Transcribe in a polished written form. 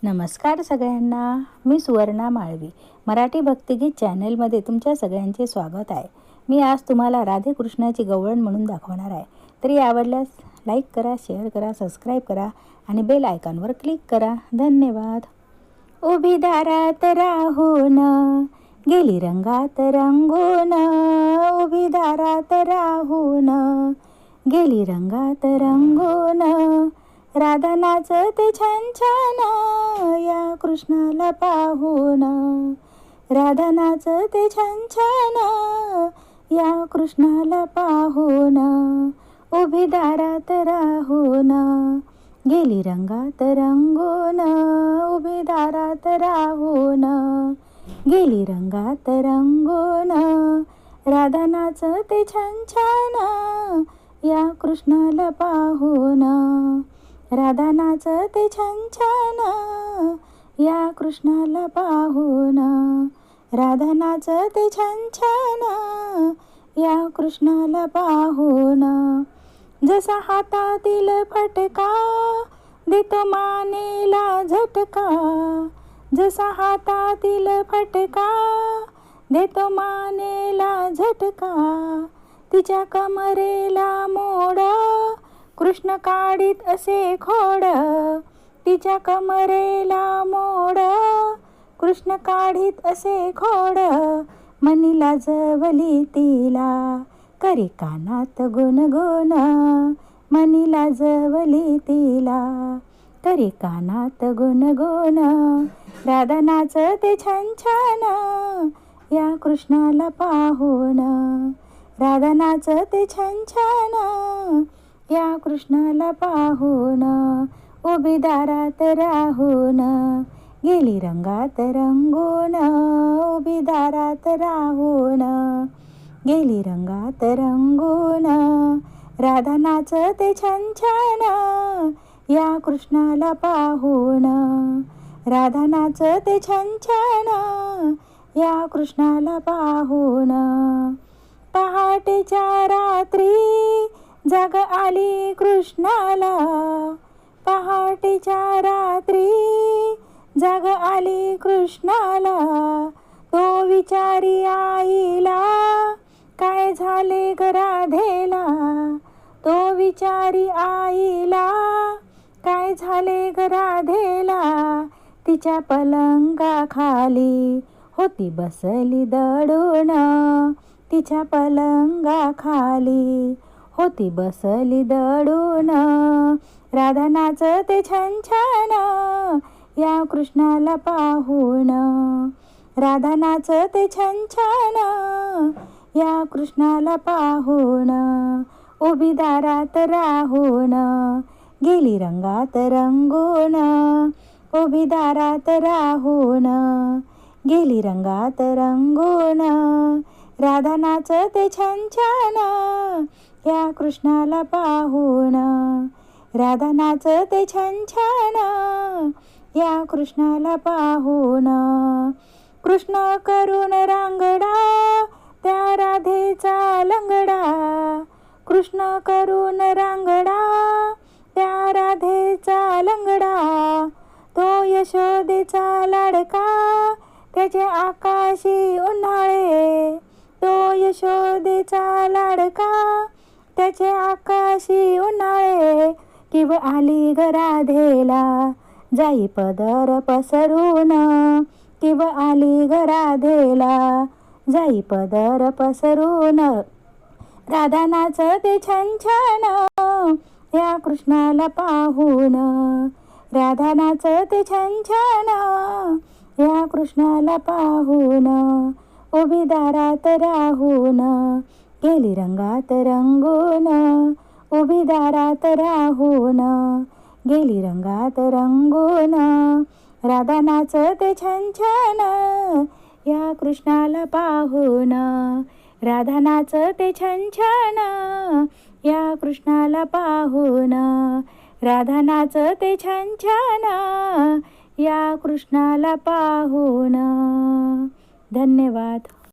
नमस्कार सगळ्यांना, मी सुवर्णा माळवी. मराठी भक्तिगीत चॅनलमध्ये तुमच्या सगळ्यांचे स्वागत आहे. मी आज तुम्हाला राधे कृष्णाची गवळण म्हणून दाखवणार आहे. तरी आवडल्यास लाईक करा, शेअर करा, सबस्क्राईब करा आणि बेल आयकॉनवर क्लिक करा. धन्यवाद. उभी दारात राहून गेली रंगात रंगून, उभी दारात राहून गेली रंगात रंगून, राधा नाचते छान छान या कृष्णाला पाहून, राधा नाचते छान छान या कृष्णाला पाहून, उभी दारात राहून गेली रंगात रंगून, उभी दारात राहून गेली रंगात रंगून, राधा नाचते छान छान या कृष्णाला पाहून, राधा नाचते छान छान या कृष्णाला पाहून, राधा नाचते छान छान या कृष्णाला पाहून, जसा हातातील फटका देतो मानेला झटका, जसा हातातील फटका देतो मानेला झटका, तिच्या कमरेला मोड कृष्ण काढीत असे खोड, तिच्या कमरेला मोड कृष्ण काढीत असे खोड, मनी लाजवली तिला करी कानात गुणगुण, मनी लाजवली तिला करी कानात गुणगुण, राधा नाचते छान छान या कृष्णाला पाहून, राधा नाचते छान छान या कृष्णाला पाहून, उभी दारात राहून गेली रंगात रंगून, उभी दारात राहून गेली रंगात रंगून, राधा नाचते छान छान या कृष्णाला पाहून, राधा नाचते छान छान या कृष्णाला पाहून, पहाटेच्या रात्री जाग आली कृष्णाला, पहाटेच्या रात्री जाग आली कृष्णाला, तो विचारी आईला काय झाले ग राधेला, तो विचारी आईला काय झाले ग राधेला, तिच्या पलंगाखाली होती बसली दडून, तिच्या पलंगाखाली होती बसली दडून, राधा नाचते छान छान या कृष्णाला पाहून, राधा नाचते छान छान या कृष्णाला पाहून, उभी दारात राहून गेली रंगात रंगून, उभी दारात राहून गेली रंगात रंगून, राधा नाचते छान छान या कृष्णाला पाहून, राधा नाचते छान छान या कृष्णाला पाहून, कृष्ण करून रांगडा त्या राधेचा लंगडा, कृष्ण करून रांगडा त्या राधेचा लंगडा, तो यशोदेचा लाडका त्याचे आकाशी उन्हाळे, तो यशोदेचा लाडका त्याचे आकाशी उन्हाळे, किव आली ग राधेला जाई पदर पसरून, किव आली ग राधेला जाई पदर पसरून, राधा नाचते छान छान या कृष्णाला पाहून, राधा नाचते छान छान या कृष्णाला पाहून, उभी दारात राहून गेली रंगात रंगून, उभी दारात राहून गेली रंगात रंगून, राधा नाचते छान छान या कृष्णाला पाहून, राधा नाचते छान छान या कृष्णाला पाहून, राधा नाचते छान छान या कृष्णाला पाहून. धन्यवाद.